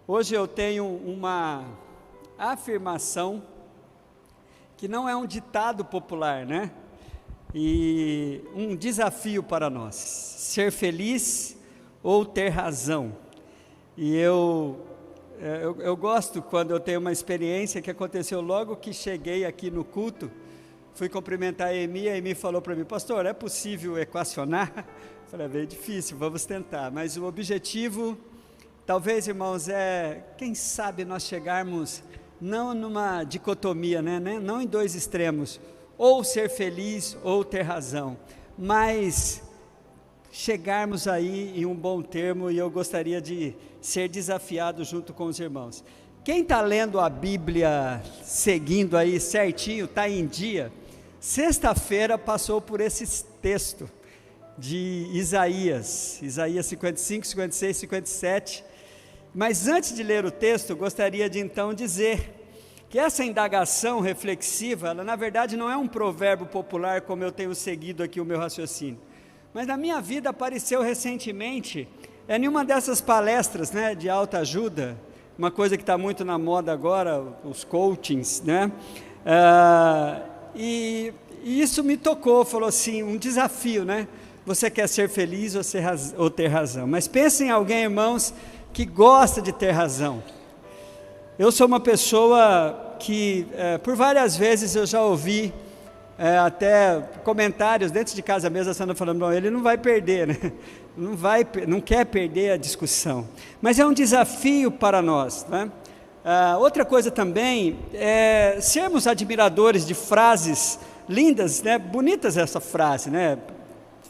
Hoje eu tenho uma afirmação que não é um ditado popular, né? E um desafio para nós: ser feliz ou ter razão. E eu gosto quando eu tenho uma experiência que aconteceu logo que cheguei aqui no culto. Fui cumprimentar a Emi falou para mim: pastor, é possível equacionar? Eu falei: é bem difícil, vamos tentar. Mas o objetivo, talvez, irmãos, quem sabe nós chegarmos não numa dicotomia, né? Não em dois extremos, ou ser feliz ou ter razão, mas chegarmos aí em um bom termo. E eu gostaria de ser desafiado junto com os irmãos. Quem está lendo a Bíblia, seguindo aí certinho, está em dia, sexta-feira passou por esse texto de Isaías 55, 56, 57, mas antes de ler o texto, gostaria de então dizer que essa indagação reflexiva, ela na verdade não é um provérbio popular como eu tenho seguido aqui o meu raciocínio, mas na minha vida apareceu recentemente, em uma dessas palestras, né, de autoajuda, uma coisa que está muito na moda agora, os coachings, né, e isso me tocou, falou assim, um desafio, né, você quer ser feliz ou ter razão, mas pense em alguém, irmãos, que gosta de ter razão. Eu sou uma pessoa que, por várias vezes eu já ouvi, até comentários dentro de casa mesmo, a Sandra falando: não, ele não vai perder, né? Não quer perder a discussão, mas é um desafio para nós, né? Outra coisa também é sermos admiradores de frases lindas, né? Bonitas essa frase, né?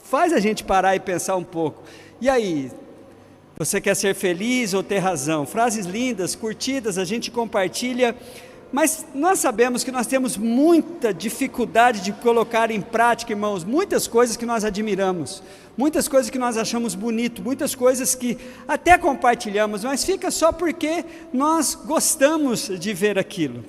Faz a gente parar e pensar um pouco. E aí, você quer ser feliz ou ter razão? Frases lindas, curtidas, a gente compartilha, mas nós sabemos que nós temos muita dificuldade de colocar em prática, irmãos, muitas coisas que nós admiramos, muitas coisas que nós achamos bonito, muitas coisas que até compartilhamos, mas fica só porque nós gostamos de ver aquilo.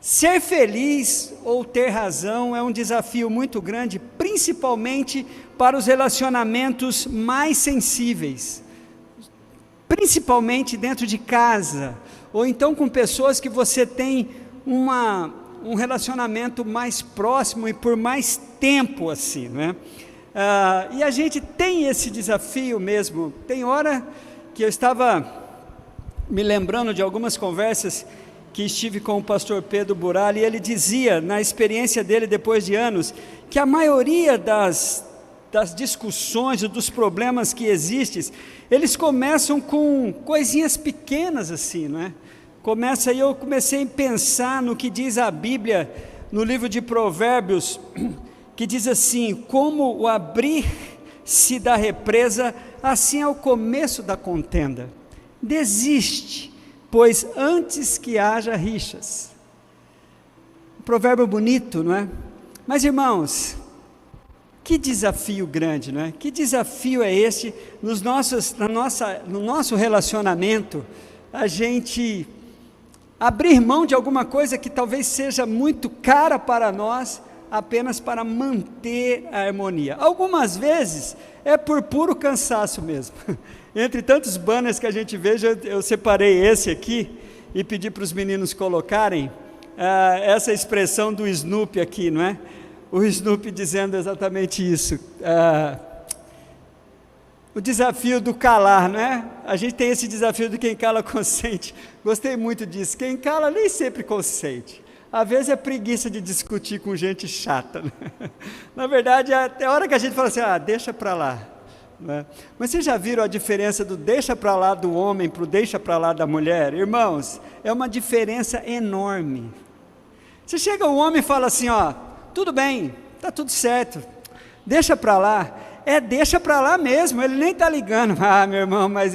Ser feliz ou ter razão é um desafio muito grande, principalmente para os relacionamentos mais sensíveis, principalmente dentro de casa, ou então com pessoas que você tem um relacionamento mais próximo e por mais tempo assim, né? E a gente tem esse desafio mesmo. Tem hora que eu estava me lembrando de algumas conversas que estive com o pastor Pedro Burali, e ele dizia, na experiência dele depois de anos, que a maioria das discussões, dos problemas que existem, eles começam com coisinhas pequenas assim, não é? E eu comecei a pensar no que diz a Bíblia, no livro de Provérbios, que diz assim: como o abrir-se da represa, assim é o começo da contenda. Desiste, pois antes que haja rixas. Um provérbio bonito, não é? Mas, irmãos, que desafio grande, não é? Que desafio é esse no nosso relacionamento, a gente abrir mão de alguma coisa que talvez seja muito cara para nós, apenas para manter a harmonia. Algumas vezes é por puro cansaço mesmo. Entre tantos banners que a gente vê, eu separei esse aqui e pedi para os meninos colocarem essa expressão do Snoopy aqui, não é? O Snoopy dizendo exatamente isso. O desafio do calar, não é? A gente tem esse desafio do quem cala consente. Gostei muito disso. Quem cala nem sempre consente. Às vezes é preguiça de discutir com gente chata, né? Na verdade, até a hora que a gente fala assim: deixa para lá, né? Mas vocês já viram a diferença do deixa para lá do homem para o deixa para lá da mulher? Irmãos, é uma diferença enorme. Você chega um homem e fala assim: tudo bem, está tudo certo, deixa para lá. Deixa para lá mesmo, ele nem está ligando. Meu irmão, mas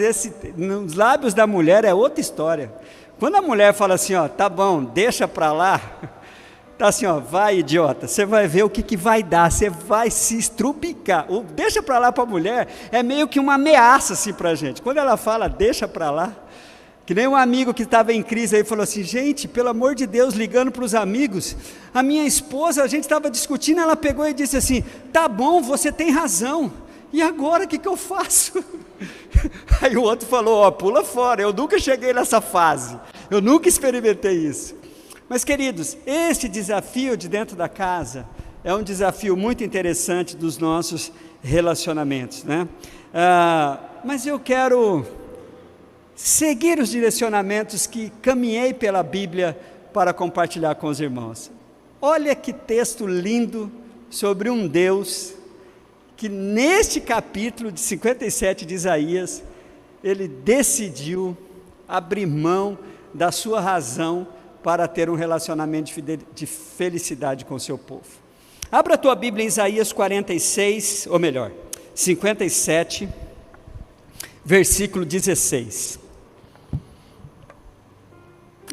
nos lábios da mulher é outra história. Quando a mulher fala assim, tá bom, deixa para lá, tá assim, vai idiota, você vai ver o que vai dar, você vai se estrupicar. O deixa para lá para a mulher é meio que uma ameaça assim para a gente. Quando ela fala deixa para lá, que nem um amigo que estava em crise aí falou assim: gente, pelo amor de Deus, ligando para os amigos, a minha esposa, a gente estava discutindo, ela pegou e disse assim: tá bom, você tem razão, e agora o que eu faço? Aí o outro falou, pula fora, eu nunca cheguei nessa fase, eu nunca experimentei isso. Mas queridos, esse desafio de dentro da casa é um desafio muito interessante dos nossos relacionamentos, né? Mas eu quero seguir os direcionamentos que caminhei pela Bíblia para compartilhar com os irmãos. Olha que texto lindo sobre um Deus que neste capítulo de 57 de Isaías, ele decidiu abrir mão da sua razão para ter um relacionamento de felicidade com o seu povo. Abra a tua Bíblia em Isaías 46, ou melhor, 57, versículo 16.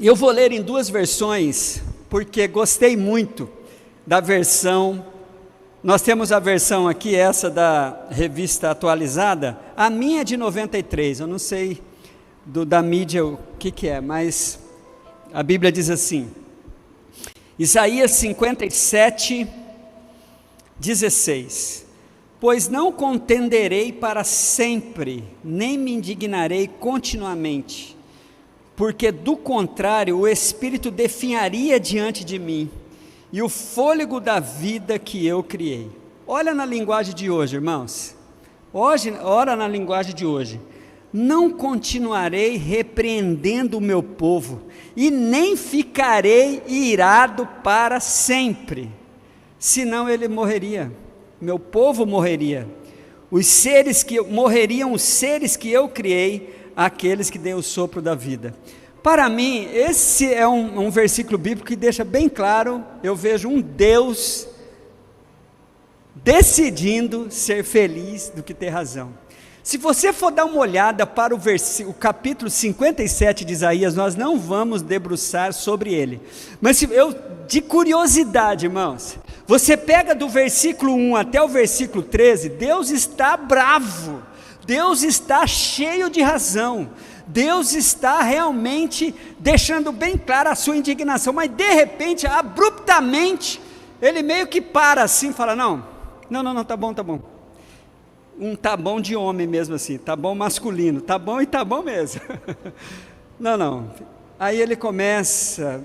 Eu vou ler em duas versões, porque gostei muito da versão. Nós temos a versão aqui, essa da revista atualizada, a minha é de 93, eu não sei da mídia o que é, mas a Bíblia diz assim, Isaías 57, 16, pois não contenderei para sempre, nem me indignarei continuamente, porque do contrário o Espírito definharia diante de mim, e o fôlego da vida que eu criei. Olha na linguagem de hoje, irmãos, ora na linguagem de hoje, não continuarei repreendendo o meu povo, e nem ficarei irado para sempre, senão ele morreria, meu povo morreria, morreriam os seres que eu criei, aqueles que dei o sopro da vida. Para mim, esse é um versículo bíblico que deixa bem claro, eu vejo um Deus decidindo ser feliz do que ter razão. Se você for dar uma olhada para o capítulo 57 de Isaías, nós não vamos debruçar sobre ele, mas de curiosidade, irmãos, você pega do versículo 1 até o versículo 13, Deus está bravo, Deus está cheio de razão, Deus está realmente deixando bem clara a sua indignação, mas de repente, abruptamente, ele meio que para assim, fala, não, tá bom, tá bom de homem mesmo assim, tá bom masculino, tá bom e tá bom mesmo, não, aí ele começa,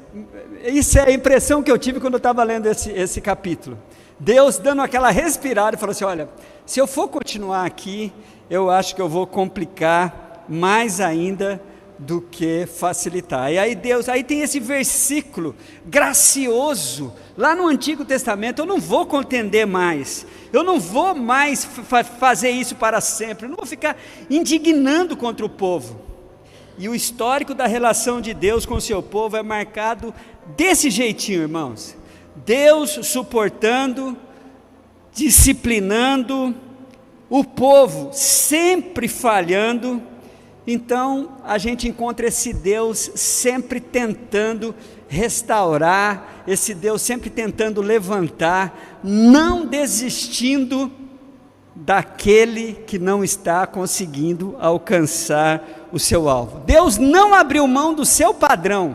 isso é a impressão que eu tive quando eu estava lendo esse capítulo, Deus dando aquela respirada e falou assim, olha, se eu for continuar aqui, eu acho que eu vou complicar mais ainda do que facilitar. E aí tem esse versículo gracioso, lá no Antigo Testamento, eu não vou contender mais, eu não vou mais fazer isso para sempre, eu não vou ficar indignando contra o povo. E o histórico da relação de Deus com o seu povo é marcado desse jeitinho, irmãos, Deus suportando, disciplinando, o povo sempre falhando. Então a gente encontra esse Deus sempre tentando restaurar, esse Deus sempre tentando levantar, não desistindo daquele que não está conseguindo alcançar o seu alvo. Deus não abriu mão do seu padrão,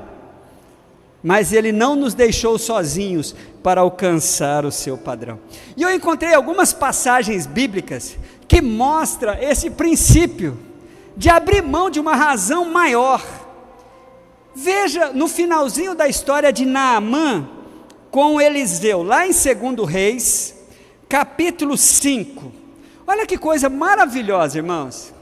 mas Ele não nos deixou sozinhos para alcançar o seu padrão. E eu encontrei algumas passagens bíblicas que mostram esse princípio de abrir mão de uma razão maior. Veja no finalzinho da história de Naamã com Eliseu, lá em 2 Reis, capítulo 5, olha que coisa maravilhosa, irmãos.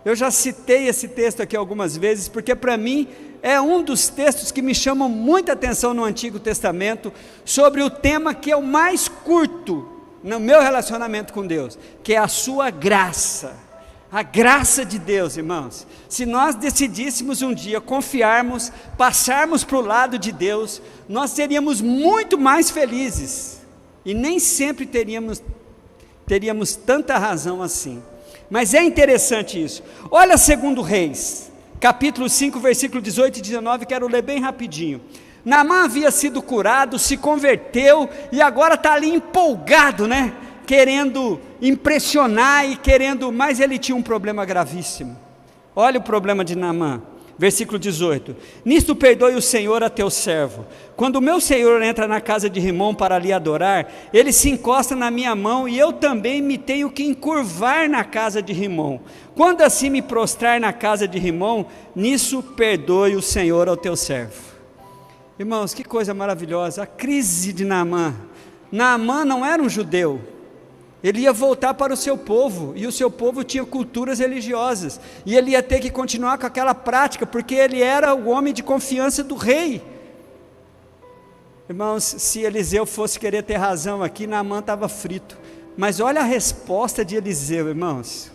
Eu já citei esse texto aqui algumas vezes, porque para mim é um dos textos que me chamam muita atenção no Antigo Testamento, sobre o tema que é o mais curto no meu relacionamento com Deus, que é a sua graça. A graça de Deus, irmãos, se nós decidíssemos um dia confiarmos, passarmos para o lado de Deus, nós seríamos muito mais felizes, e nem sempre teríamos tanta razão assim, mas é interessante isso. Olha 2 Reis, capítulo 5, versículo 18 e 19, quero ler bem rapidinho. Naamã havia sido curado, se converteu, e agora está ali empolgado, né? Querendo impressionar mas ele tinha um problema gravíssimo. Olha o problema de Naamã, Versículo 18: nisto perdoe o Senhor a teu servo. Quando o meu Senhor entra na casa de Rimom para lhe adorar, ele se encosta na minha mão, e eu também me tenho que encurvar na casa de Rimom. Quando assim me prostrar na casa de Rimom, nisso perdoe o Senhor ao teu servo. Irmãos, que coisa maravilhosa, a crise de Naamã. Naamã não era um judeu, ele ia voltar para o seu povo, e o seu povo tinha culturas religiosas, e ele ia ter que continuar com aquela prática, porque ele era o homem de confiança do rei. Irmãos, se Eliseu fosse querer ter razão aqui, Naamã estava frito. Mas olha a resposta de Eliseu, irmãos.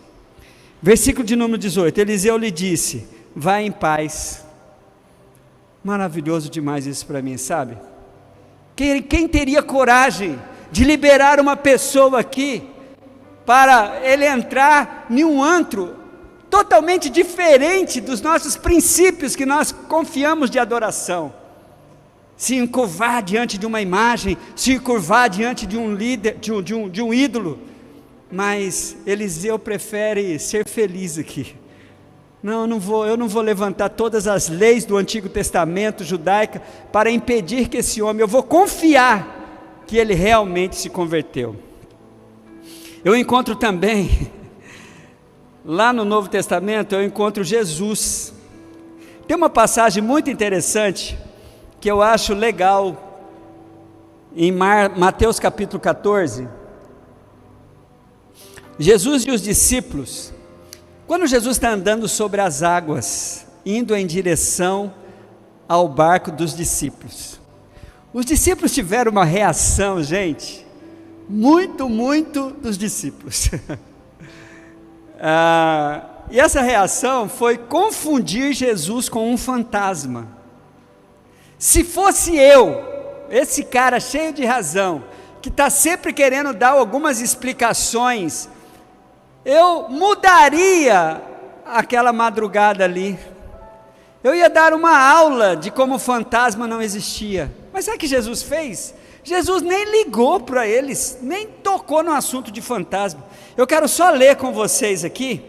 Versículo de número 18, Eliseu lhe disse: vá em paz. Maravilhoso demais isso para mim, sabe? Quem teria coragem de liberar uma pessoa aqui, para ele entrar em um antro, totalmente diferente dos nossos princípios que nós confiamos de adoração, se encurvar diante de uma imagem, se encurvar diante de um líder, de um ídolo, mas Eliseu prefere ser feliz aqui. Não, eu não vou levantar todas as leis do Antigo Testamento judaica para impedir que esse homem, eu vou confiar que ele realmente se converteu. Eu encontro também, lá no Novo Testamento, eu encontro Jesus. Tem uma passagem muito interessante, que eu acho legal, em Mateus capítulo 14, Jesus e os discípulos, quando Jesus está andando sobre as águas, indo em direção ao barco dos discípulos, os discípulos tiveram uma reação, gente, muito dos discípulos, e essa reação foi confundir Jesus com um fantasma. Se fosse eu, esse cara cheio de razão, que está sempre querendo dar algumas explicações, eu mudaria aquela madrugada ali, eu ia dar uma aula de como o fantasma não existia. Mas sabe o que Jesus fez? Jesus nem ligou para eles, nem tocou no assunto de fantasma. Eu quero só ler com vocês aqui,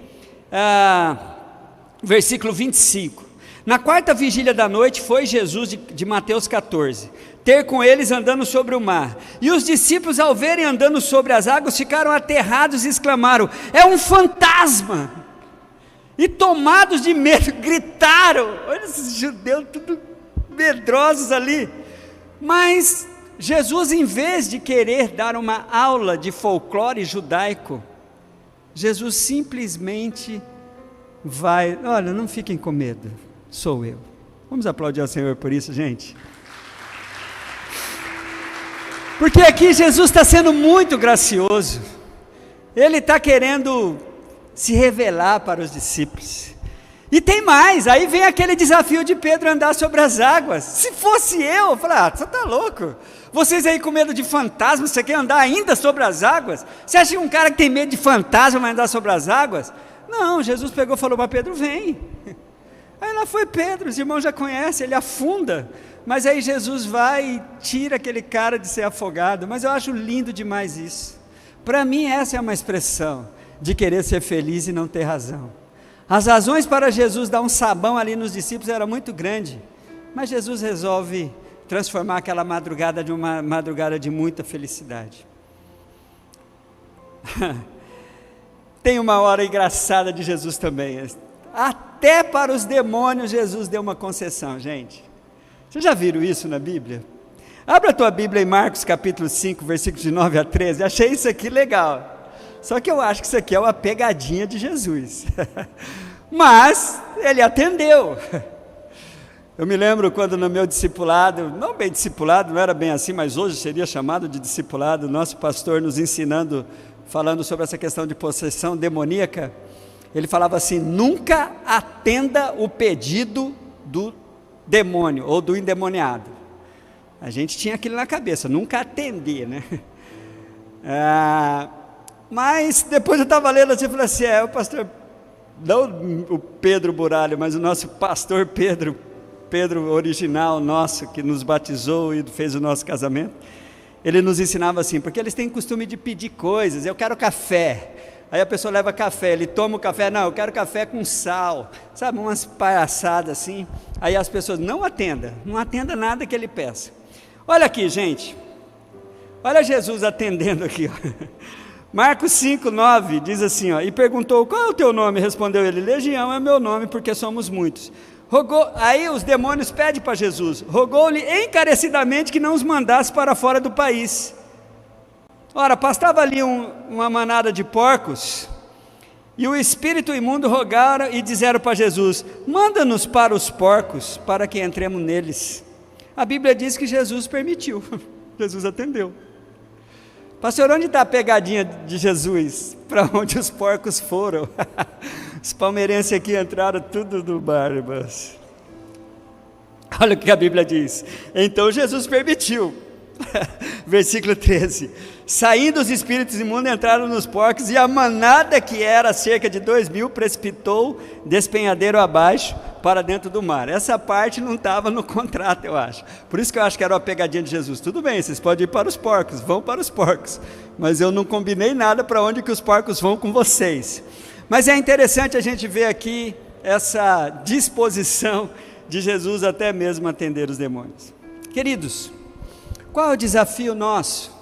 versículo 25. Na quarta vigília da noite foi Jesus, de Mateus 14, ter com eles andando sobre o mar, e os discípulos, ao verem andando sobre as águas, ficaram aterrados e exclamaram: é um fantasma! E tomados de medo, gritaram. Olha esses judeus tudo medrosos ali. Mas Jesus, em vez de querer dar uma aula de folclore judaico, Jesus simplesmente vai: olha, não fiquem com medo, sou eu. Vamos aplaudir ao Senhor por isso, gente? Porque aqui Jesus está sendo muito gracioso, Ele está querendo se revelar para os discípulos. E tem mais, aí vem aquele desafio de Pedro andar sobre as águas. Se fosse eu falei: você está louco? Vocês aí com medo de fantasma, você quer andar ainda sobre as águas? Você acha que um cara que tem medo de fantasma vai andar sobre as águas? Não, Jesus pegou e falou para Pedro: vem. Aí lá foi Pedro, os irmãos já conhecem, ele afunda, mas aí Jesus vai e tira aquele cara de ser afogado. Mas eu acho lindo demais isso. Para mim essa é uma expressão de querer ser feliz e não ter razão. As razões para Jesus dar um sabão ali nos discípulos era muito grande, mas Jesus resolve transformar aquela madrugada de uma madrugada de muita felicidade. Tem uma hora engraçada de Jesus também. Até para os demônios Jesus deu uma concessão, gente. Vocês já viram isso na Bíblia? Abra a tua Bíblia em Marcos capítulo 5, versículos de 9 a 13. Achei isso aqui legal. Só que eu acho que isso aqui é uma pegadinha de Jesus. Mas ele atendeu. Eu me lembro quando no meu discipulado, não bem discipulado, não era bem assim, mas hoje seria chamado de discipulado, nosso pastor nos ensinando, falando sobre essa questão de possessão demoníaca, ele falava assim: nunca atenda o pedido do demônio ou do endemoniado. A gente tinha aquilo na cabeça, nunca atender, né? Mas depois eu estava lendo assim, eu falei assim: o pastor, não o Pedro Buralho, mas o nosso pastor Pedro original nosso, que nos batizou e fez o nosso casamento, ele nos ensinava assim, porque eles têm costume de pedir coisas: eu quero café, Aí a pessoa leva café, ele toma o café, não, eu quero café com sal, sabe, umas palhaçadas assim. Aí as pessoas, não atenda nada que ele peça. Olha aqui, gente, olha Jesus atendendo aqui, ó. Marcos 5:9 diz assim, ó, e perguntou, qual é o teu nome? Respondeu ele, Legião é meu nome, porque somos muitos. Aí os demônios pedem para Jesus, rogou-lhe encarecidamente que não os mandasse para fora do país. Ora, pastava ali uma manada de porcos, e o espírito imundo rogaram e disseram para Jesus, manda-nos para os porcos, para que entremos neles. A Bíblia diz que Jesus permitiu, Jesus atendeu. Pastor, onde está a pegadinha de Jesus? Para onde os porcos foram? Os palmeirenses aqui entraram tudo no Barbas. Olha o que a Bíblia diz. Então Jesus permitiu. Versículo 13. Saindo os espíritos imundos, entraram nos porcos, e a manada, que era cerca de 2.000, precipitou despenhadeiro abaixo para dentro do mar. Essa parte não estava no contrato, eu acho. Por isso que eu acho que era uma pegadinha de Jesus. Tudo bem, vocês podem ir para os porcos, vão para os porcos, mas eu não combinei nada para onde que os porcos vão com vocês. Mas é interessante a gente ver aqui essa disposição de Jesus até mesmo atender os demônios. Queridos, qual é o desafio nosso?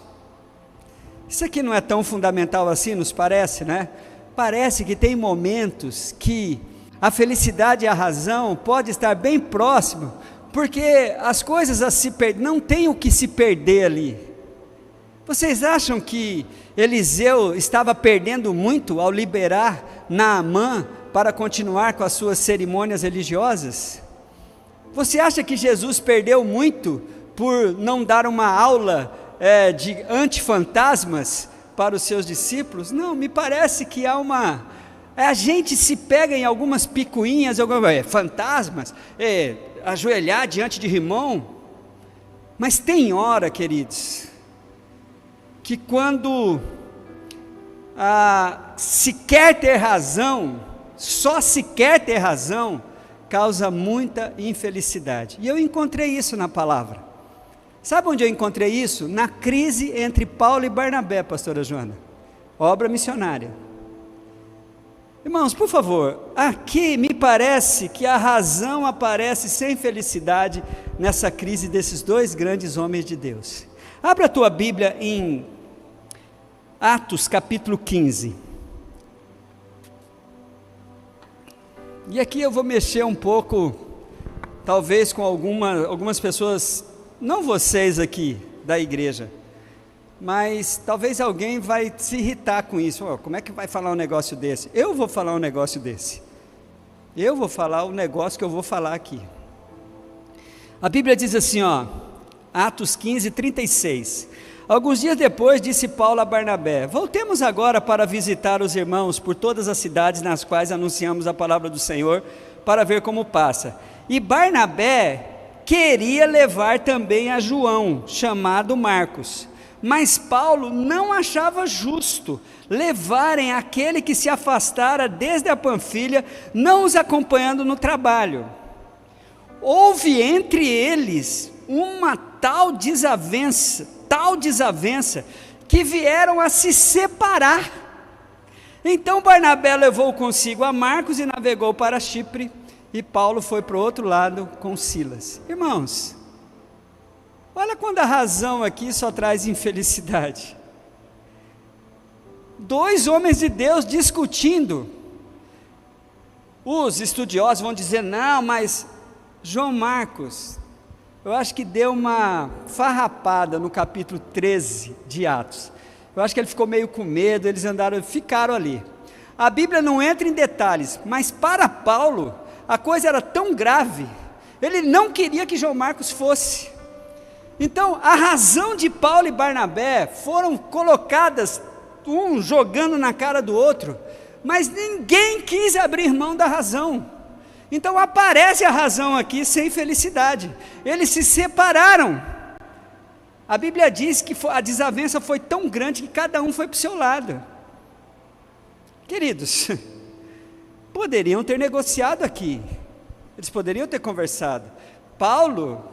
Isso aqui não é tão fundamental assim, nos parece, né? Parece que tem momentos que a felicidade e a razão pode estar bem próximo, porque as coisas não tem o que se perder ali. Vocês acham que Eliseu estava perdendo muito ao liberar Naamã para continuar com as suas cerimônias religiosas? Você acha que Jesus perdeu muito por não dar uma aula de antifantasmas para os seus discípulos? Não, me parece que há a gente se pega em algumas picuinhas, fantasmas, ajoelhar diante de Rimão, mas tem hora, queridos, que quando se quer ter razão, só se quer ter razão, causa muita infelicidade, e eu encontrei isso na palavra. Sabe onde eu encontrei isso? Na crise entre Paulo e Barnabé, pastora Joana, obra missionária. Irmãos, por favor, aqui me parece que a razão aparece sem felicidade nessa crise desses dois grandes homens de Deus. Abra a tua Bíblia em Atos capítulo 15. E aqui eu vou mexer um pouco, talvez com algumas pessoas, não vocês aqui da igreja, mas talvez alguém vai se irritar com isso. Como é que vai falar um negócio desse? Eu vou falar um negócio desse. Eu vou falar o negócio que eu vou falar aqui. A Bíblia diz assim, Atos 15, 36. Alguns dias depois disse Paulo a Barnabé, voltemos agora para visitar os irmãos por todas as cidades nas quais anunciamos a palavra do Senhor, para ver como passa. E Barnabé queria levar também a João, chamado Marcos, mas Paulo não achava justo levarem aquele que se afastara desde a Panfilha, não os acompanhando no trabalho. Houve entre eles uma tal desavença, que vieram a se separar. Então Barnabé levou consigo a Marcos e navegou para Chipre, e Paulo foi para o outro lado com Silas. Irmãos, olha quando a razão aqui só traz infelicidade. Dois homens de Deus discutindo. Os estudiosos vão dizer, não, mas João Marcos, eu acho que deu uma farrapada no capítulo 13 de Atos. Eu acho que ele ficou meio com medo, eles ficaram ali. A Bíblia não entra em detalhes, mas para Paulo, a coisa era tão grave, ele não queria que João Marcos fosse. Então, a razão de Paulo e Barnabé foram colocadas, um jogando na cara do outro, mas ninguém quis abrir mão da razão. Então, aparece a razão aqui sem felicidade. Eles se separaram. A Bíblia diz que a desavença foi tão grande que cada um foi para o seu lado. Queridos, poderiam ter negociado aqui, eles poderiam ter conversado. Paulo,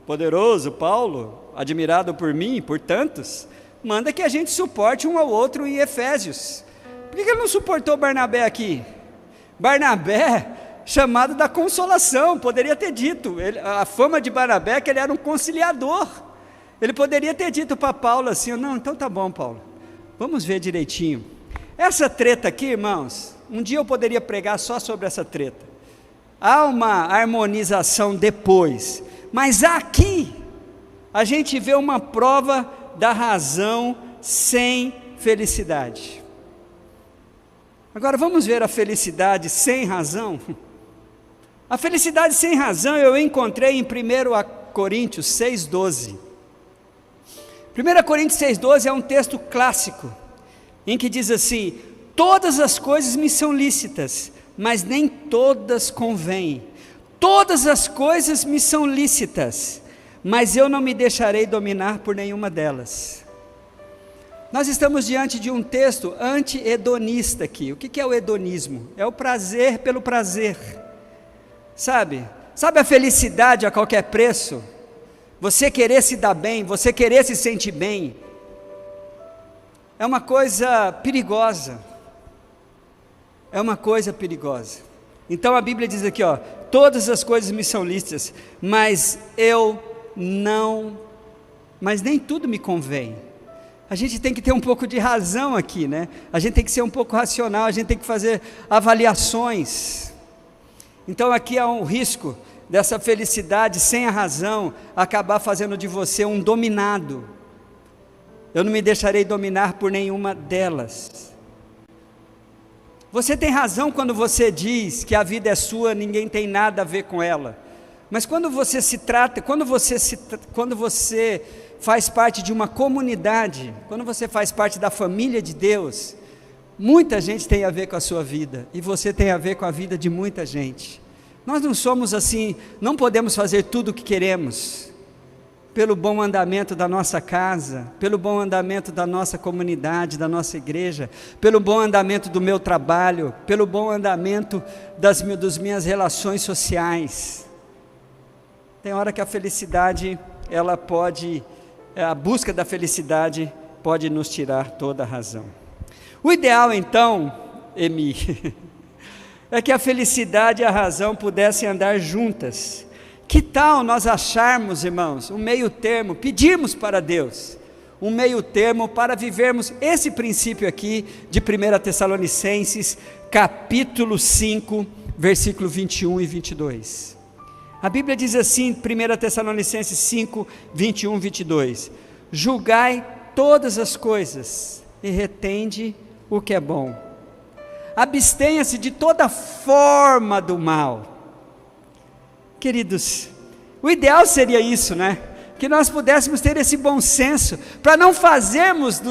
poderoso Paulo, admirado por mim e por tantos, manda que a gente suporte um ao outro em Efésios. Por que ele não suportou Barnabé aqui? Barnabé, chamado da consolação, poderia ter dito, a fama de Barnabé é que ele era um conciliador. Ele poderia ter dito para Paulo assim, não, então tá bom, Paulo, vamos ver direitinho. Essa treta aqui, irmãos, um dia eu poderia pregar só sobre essa treta. Há uma harmonização depois, mas aqui a gente vê uma prova da razão sem felicidade. Agora vamos ver a felicidade sem razão. A felicidade sem razão eu encontrei em 1 Coríntios 6,12. 1 Coríntios 6,12 é um texto clássico, em que diz assim: todas as coisas me são lícitas, mas nem todas convêm. Todas as coisas me são lícitas, mas eu não me deixarei dominar por nenhuma delas. Nós estamos diante de um texto anti-hedonista aqui. O que é o hedonismo? É o prazer pelo prazer. Sabe a felicidade a qualquer preço? Você querer se dar bem, você querer se sentir bem, é uma coisa perigosa. É uma coisa perigosa. Então a Bíblia diz aqui, todas as coisas me são lícitas, mas nem tudo me convém. A gente tem que ter um pouco de razão aqui, né? A gente tem que ser um pouco racional, a gente tem que fazer avaliações. Então aqui há um risco dessa felicidade sem a razão acabar fazendo de você um dominado. Eu não me deixarei dominar por nenhuma delas. Você tem razão quando você diz que a vida é sua, ninguém tem nada a ver com ela. Mas quando você faz parte de uma comunidade, quando você faz parte da família de Deus, muita gente tem a ver com a sua vida, e você tem a ver com a vida de muita gente. Nós não somos assim, não podemos fazer tudo o que queremos, pelo bom andamento da nossa casa, pelo bom andamento da nossa comunidade, da nossa igreja, pelo bom andamento do meu trabalho, pelo bom andamento das minhas relações sociais. Tem hora que a felicidade, a busca da felicidade pode nos tirar toda a razão. O ideal então, é que a felicidade e a razão pudessem andar juntas. Que tal nós acharmos, irmãos, um meio termo, pedirmos para Deus um meio termo para vivermos esse princípio aqui de 1 Tessalonicenses, capítulo 5, versículo 21 e 22. A Bíblia diz assim, 1 Tessalonicenses 5, 21 e 22: julgai todas as coisas e retende o que é bom. Abstenha-se de toda forma do mal. Queridos, o ideal seria isso, né? Que nós pudéssemos ter esse bom senso, para não fazermos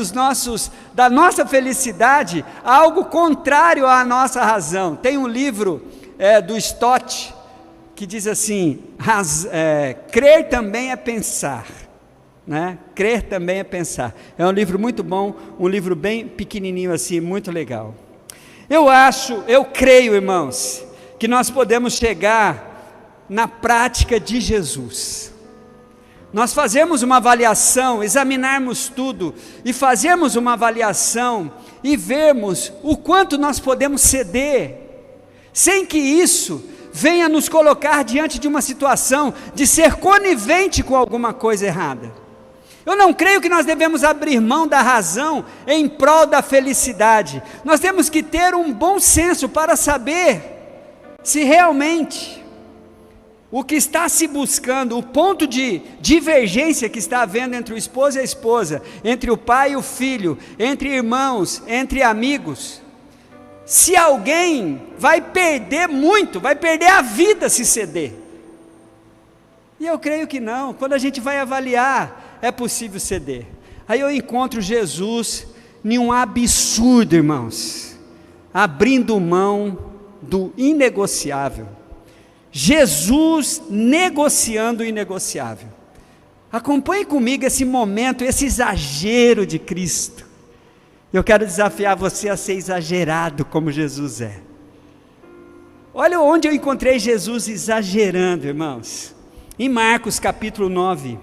da nossa felicidade algo contrário à nossa razão. Tem um livro do Stott, que diz assim, crer também é pensar, né? Crer também é pensar. É um livro muito bom, um livro bem pequenininho assim, muito legal. Eu creio, irmãos, que nós podemos chegar na prática de Jesus. Nós fazemos uma avaliação, examinarmos tudo e fazermos uma avaliação e vermos o quanto nós podemos ceder, sem que isso venha nos colocar diante de uma situação de ser conivente com alguma coisa errada. Eu não creio que nós devemos abrir mão da razão em prol da felicidade. Nós temos que ter um bom senso para saber se realmente o que está se buscando, o ponto de divergência que está havendo entre o esposo e a esposa, entre o pai e o filho, entre irmãos, entre amigos, se alguém vai perder muito, vai perder a vida se ceder. E eu creio que não. Quando a gente vai avaliar, é possível ceder. Aí eu encontro Jesus em um absurdo, irmãos, abrindo mão do inegociável. Jesus negociando o inegociável. Acompanhe comigo esse momento, esse exagero de Cristo. Eu quero desafiar você a ser exagerado como Jesus é. Olha onde eu encontrei Jesus exagerando, irmãos. Em Marcos capítulo 9.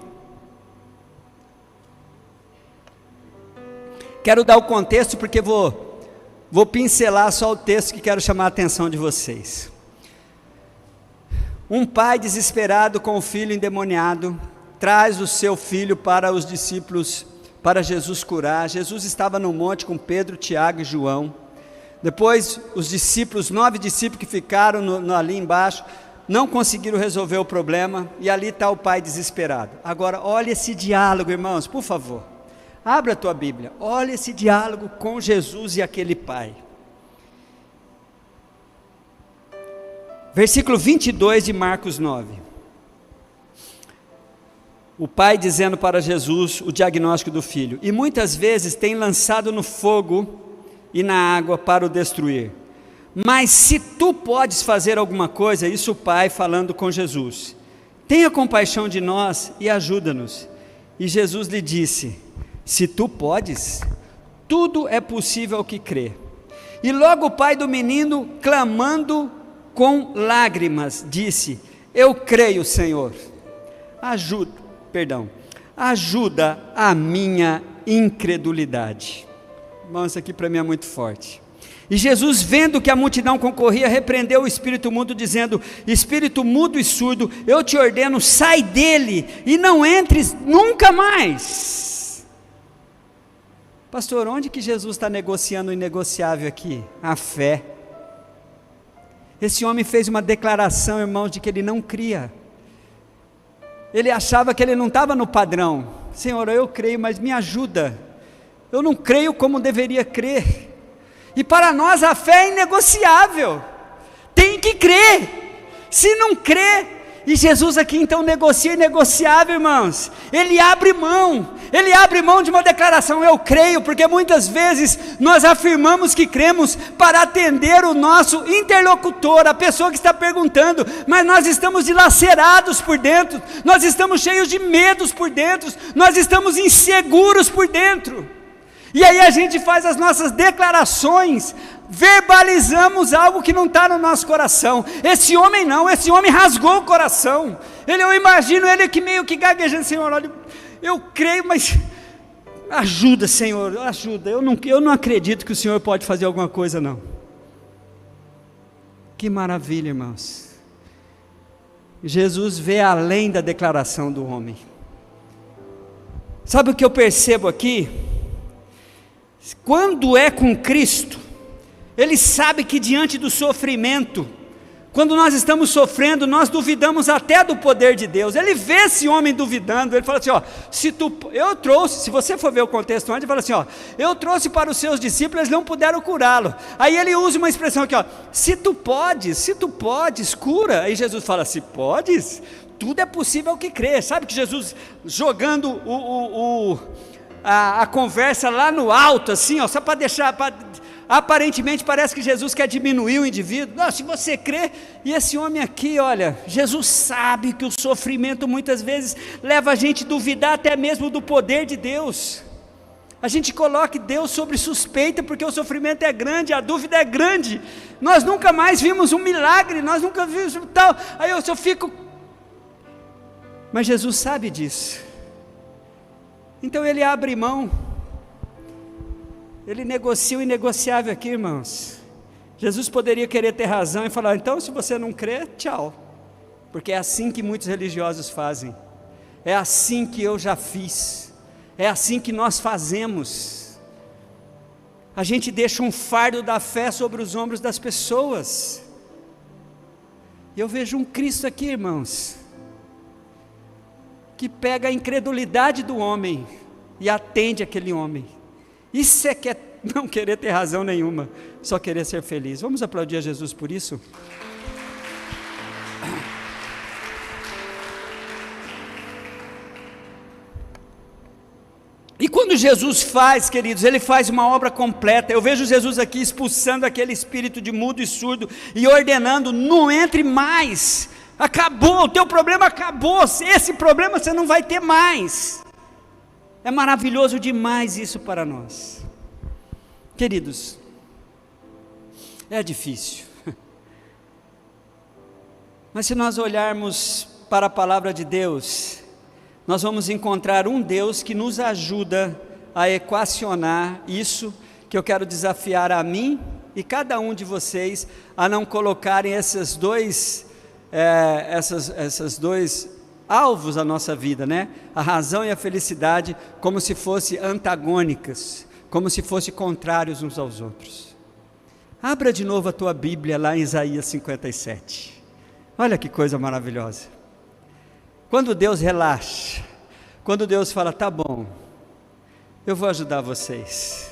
Quero dar o contexto porque vou vou pincelar só o texto que quero chamar a atenção de vocês. Um pai desesperado com o filho endemoniado, traz o seu filho para os discípulos, para Jesus curar. Jesus estava no monte com Pedro, Tiago e João. Depois os discípulos, 9 discípulos que ficaram ali embaixo, não conseguiram resolver o problema, e ali está o pai desesperado. Agora olha esse diálogo, irmãos, por favor, abra a tua Bíblia, olha esse diálogo com Jesus e aquele pai. Versículo 22 de Marcos 9. O pai dizendo para Jesus o diagnóstico do filho: e muitas vezes tem lançado no fogo e na água para o destruir, mas se tu podes fazer alguma coisa, isso o pai falando com Jesus, tenha compaixão de nós e ajuda-nos. E Jesus lhe disse: se tu podes, tudo é possível ao que crê. E logo o pai do menino, clamando com lágrimas, disse: eu creio, Senhor, ajuda a minha incredulidade. Irmão, isso aqui para mim é muito forte. E Jesus, vendo que a multidão concorria, repreendeu o espírito mudo, dizendo: espírito mudo e surdo, eu te ordeno, sai dele e não entres nunca mais. Pastor, onde que Jesus está negociando o inegociável aqui? A fé. Esse homem fez uma declaração, irmãos, de que ele não cria. Ele achava que ele não estava no padrão. Senhor, eu creio, mas me ajuda. Eu não creio como deveria crer. E para nós a fé é inegociável. Tem que crer. Se não crer, e Jesus aqui então negocia inegociável, irmãos. Ele abre mão de uma declaração: eu creio, porque muitas vezes nós afirmamos que cremos para atender o nosso interlocutor, a pessoa que está perguntando, mas nós estamos dilacerados por dentro, nós estamos cheios de medos por dentro, nós estamos inseguros por dentro, e aí a gente faz as nossas declarações, verbalizamos algo que não está no nosso coração. Esse homem não, esse homem rasgou o coração. Eu imagino ele que meio que gaguejando: Senhor, olha, eu creio, mas ajuda, Senhor, ajuda. Eu não acredito que o Senhor pode fazer alguma coisa, não. Que maravilha, irmãos. Jesus vê além da declaração do homem. Sabe o que eu percebo aqui? Quando é com Cristo, ele sabe que diante do sofrimento, quando nós estamos sofrendo, nós duvidamos até do poder de Deus. Ele vê esse homem duvidando, ele fala assim: ó, se você for ver o contexto antes, ele fala assim: ó, eu trouxe para os seus discípulos, eles não puderam curá-lo. Aí ele usa uma expressão aqui, ó, se tu podes, cura. Aí Jesus fala: se podes, tudo é possível ao que crê. Sabe que Jesus jogando a conversa lá no alto, assim, ó, só para deixar, aparentemente parece que Jesus quer diminuir o indivíduo. Não, se você crê. E esse homem aqui, olha, Jesus sabe que o sofrimento muitas vezes leva a gente a duvidar até mesmo do poder de Deus. A gente coloca Deus sobre suspeita, porque o sofrimento é grande, a dúvida é grande. Nós nunca mais vimos um milagre, nós nunca vimos tal. Aí eu fico, mas Jesus sabe disso. Então ele abre mão, ele negocia o inegociável aqui, irmãos. Jesus poderia querer ter razão e falar: então se você não crê, tchau, porque é assim que muitos religiosos fazem, é assim que eu já fiz, é assim que nós fazemos. A gente deixa um fardo da fé sobre os ombros das pessoas. E eu vejo um Cristo aqui, irmãos, que pega a incredulidade do homem e atende aquele homem. Isso é que é não querer ter razão nenhuma, só querer ser feliz. Vamos aplaudir a Jesus por isso? E quando Jesus faz, queridos, ele faz uma obra completa. Eu vejo Jesus aqui expulsando aquele espírito de mudo e surdo e ordenando: não entre mais. Acabou, o teu problema acabou, esse problema você não vai ter mais. É maravilhoso demais isso para nós. Queridos, é difícil, mas se nós olharmos para a palavra de Deus, nós vamos encontrar um Deus que nos ajuda a equacionar isso que eu quero desafiar a mim e cada um de vocês a não colocarem esses dois alvos da nossa vida, né? A razão e a felicidade, como se fossem antagônicas, como se fossem contrários uns aos outros. Abra de novo a tua Bíblia lá em Isaías 57. Olha que coisa maravilhosa. Quando Deus relaxa, quando Deus fala, tá bom, eu vou ajudar vocês.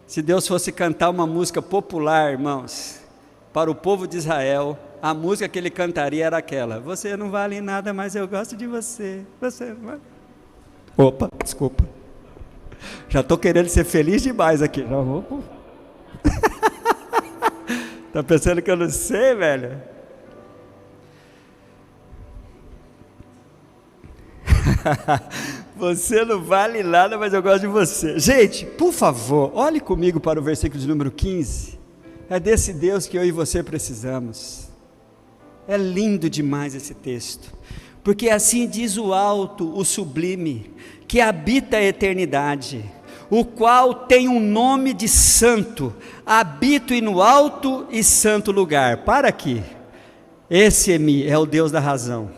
Se Deus fosse cantar uma música popular, irmãos, para o povo de Israel, a música que ele cantaria era aquela: você não vale nada, mas eu gosto de você. Você não vale... Opa, desculpa. Já estou querendo ser feliz demais aqui. Está pensando que eu não sei, velho? Você não vale nada, mas eu gosto de você. Gente, por favor, olhe comigo para o versículo de número 15. É desse Deus que eu e você precisamos. É lindo demais esse texto, porque assim diz o alto, o sublime, que habita a eternidade, o qual tem um nome de santo, habito e no alto e santo lugar. Para aqui, esse é o Deus da razão,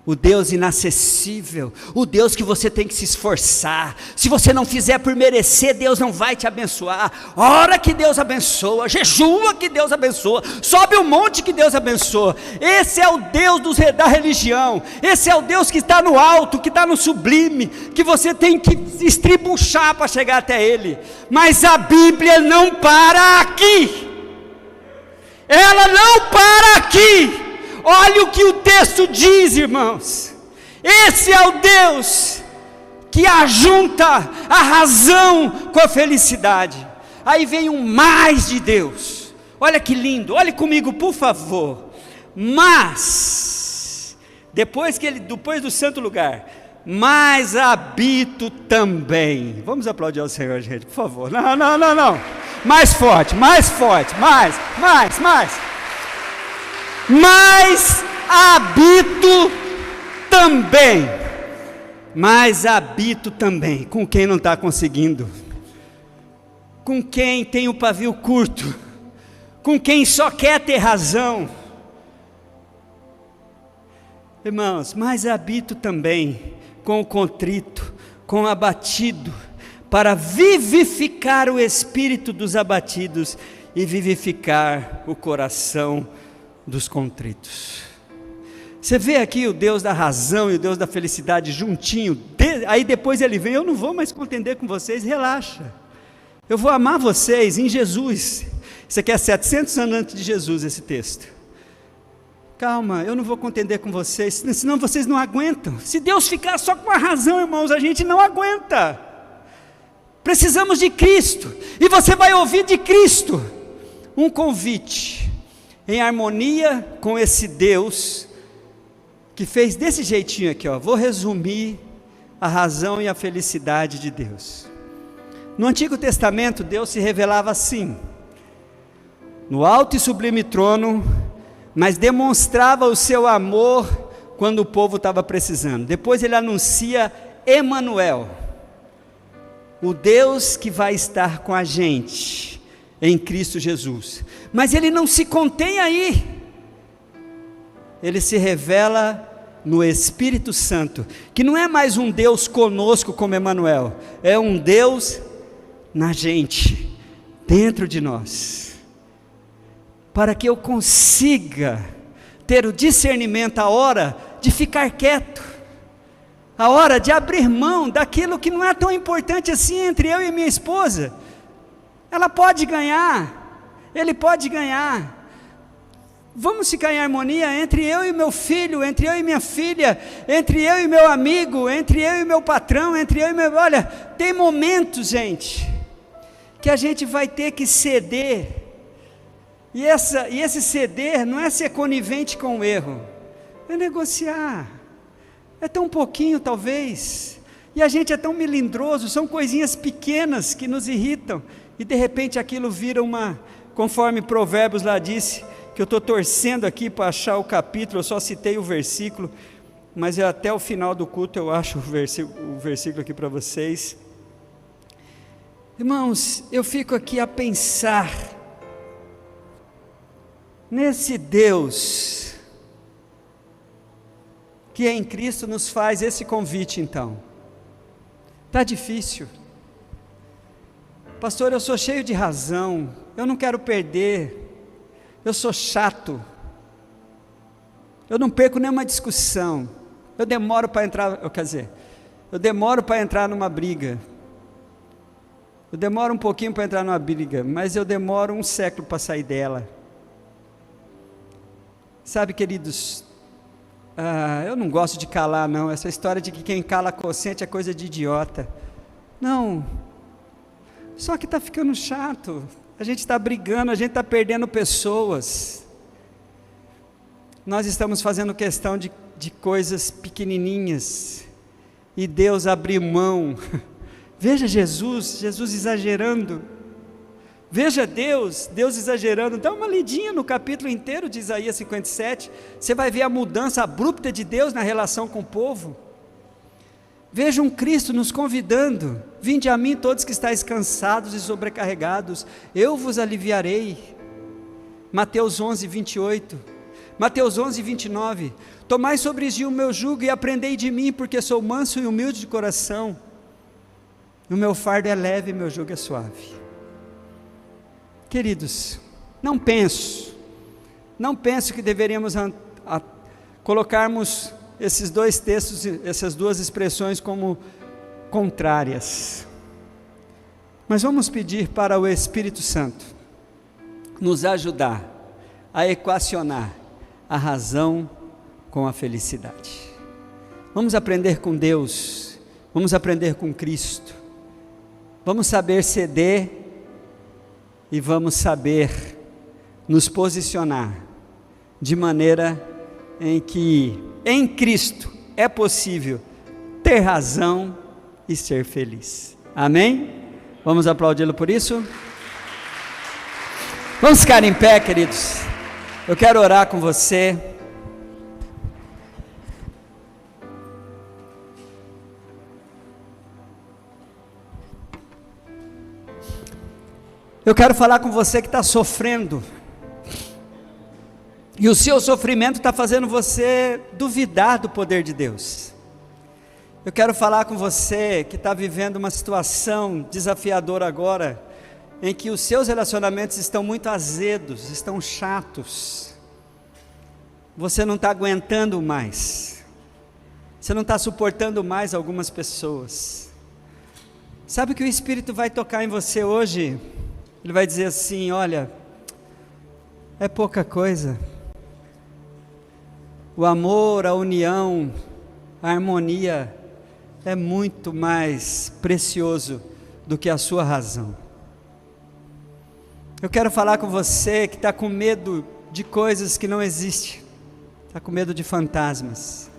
o Deus inacessível, o Deus que você tem que se esforçar. Se você não fizer por merecer, Deus não vai te abençoar. Ora que Deus abençoa, jejua que Deus abençoa, sobe um monte que Deus abençoa. Esse é o Deus da religião, esse é o Deus que está no alto, que está no sublime, que você tem que estribuchar para chegar até Ele. Mas a Bíblia não para aqui, ela não para aqui. Olha o que o texto diz, irmãos. Esse é o Deus que ajunta a razão com a felicidade. Aí vem um mais de Deus. Olha que lindo, olhe comigo por favor. Mas, depois do santo lugar, mas habito também. Vamos aplaudir ao Senhor, gente, por favor. Não. Mais forte, mais. Mas habito também, com quem não está conseguindo, com quem tem o pavio curto, com quem só quer ter razão. Irmãos, mas habito também com o contrito, com o abatido, para vivificar o espírito dos abatidos e vivificar o coração dos contritos. Você vê aqui o Deus da razão e o Deus da felicidade juntinho. Aí depois ele vem: eu não vou mais contender com vocês, relaxa, eu vou amar vocês em Jesus. Isso aqui é 700 anos antes de Jesus, esse texto. Calma, eu não vou contender com vocês, senão vocês não aguentam. Se Deus ficar só com a razão, irmãos, a gente não aguenta. Precisamos de Cristo, e você vai ouvir de Cristo um convite em harmonia com esse Deus que fez desse jeitinho aqui, ó. Vou resumir a razão e a felicidade de Deus. No Antigo Testamento, Deus se revelava assim, no alto e sublime trono, mas demonstrava o seu amor quando o povo estava precisando. Depois ele anuncia Emanuel, o Deus que vai estar com a gente em Cristo Jesus. Mas ele não se contém aí, ele se revela no Espírito Santo, que não é mais um Deus conosco como Emanuel, é um Deus na gente, dentro de nós, para que eu consiga ter o discernimento, a hora de ficar quieto, a hora de abrir mão daquilo que não é tão importante assim entre eu e minha esposa. Ela pode ganhar, ele pode ganhar. Vamos ficar em harmonia entre eu e meu filho, entre eu e minha filha, entre eu e meu amigo, entre eu e meu patrão, entre eu e meu... Olha, tem momentos, gente, que a gente vai ter que ceder. E esse ceder não é ser conivente com o erro, é negociar. É tão pouquinho talvez, e a gente é tão melindroso, são coisinhas pequenas que nos irritam, e de repente aquilo vira uma, conforme Provérbios lá disse, que eu estou torcendo aqui para achar o capítulo, eu só citei o versículo, mas até o final do culto eu acho o versículo aqui para vocês. Irmãos, eu fico aqui a pensar nesse Deus que em Cristo nos faz esse convite. Então está difícil, pastor, eu sou cheio de razão, eu não quero perder, eu sou chato, eu não perco nenhuma discussão, eu demoro para entrar, eu demoro para entrar numa briga, eu demoro um pouquinho para entrar numa briga, mas eu demoro um século para sair dela. Sabe, queridos, eu não gosto de calar não, essa história de que quem cala consente é coisa de idiota, não, só que está ficando chato, a gente está brigando, a gente está perdendo pessoas, nós estamos fazendo questão de coisas pequenininhas, e Deus abriu mão. Veja Jesus exagerando, veja Deus exagerando, dá uma lidinha no capítulo inteiro de Isaías 57, você vai ver a mudança abrupta de Deus na relação com o povo. Veja um Cristo nos convidando, vinde a mim todos que estáis cansados e sobrecarregados, eu vos aliviarei. Mateus 11, 28, Mateus 11, 29, tomai sobre si o meu jugo e aprendei de mim, porque sou manso e humilde de coração, o meu fardo é leve e meu jugo é suave. Queridos, não penso que deveríamos colocarmos esses dois textos, essas duas expressões como contrárias, mas vamos pedir para o Espírito Santo nos ajudar a equacionar a razão com a felicidade. Vamos aprender com Deus, vamos aprender com Cristo, vamos saber ceder e vamos saber nos posicionar de maneira em que em Cristo é possível ter razão e ser feliz. Amém? Vamos aplaudi-lo por isso? Vamos ficar em pé, queridos. Eu quero orar com você. Eu quero falar com você que está sofrendo, e o seu sofrimento está fazendo você duvidar do poder de Deus. Eu quero falar com você que está vivendo uma situação desafiadora agora, em que os seus relacionamentos estão muito azedos, estão chatos, você não está aguentando mais, você não está suportando mais algumas pessoas. Sabe que o Espírito vai tocar em você hoje? Ele vai dizer assim: olha, é pouca coisa, o amor, a união, a harmonia é muito mais precioso do que a sua razão. Eu quero falar com você que está com medo de coisas que não existem, está com medo de fantasmas.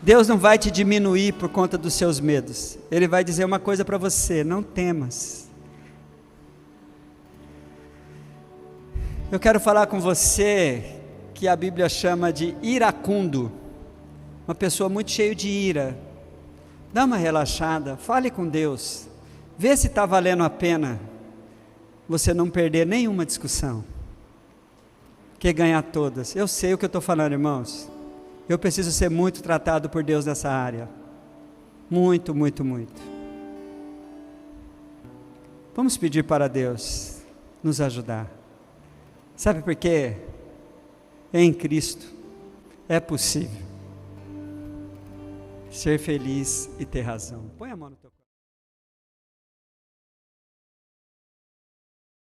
Deus não vai te diminuir por conta dos seus medos, Ele vai dizer uma coisa para você: não temas. Eu quero falar com você que a Bíblia chama de iracundo, uma pessoa muito cheia de ira. Dá uma relaxada, fale com Deus, vê se está valendo a pena você não perder nenhuma discussão, que ganhar todas. Eu sei o que eu estou falando, irmãos, eu preciso ser muito tratado por Deus nessa área, muito, muito, muito. Vamos pedir para Deus nos ajudar. Sabe por quê? Em Cristo é possível ser feliz e ter razão. Põe a mão no teu coração.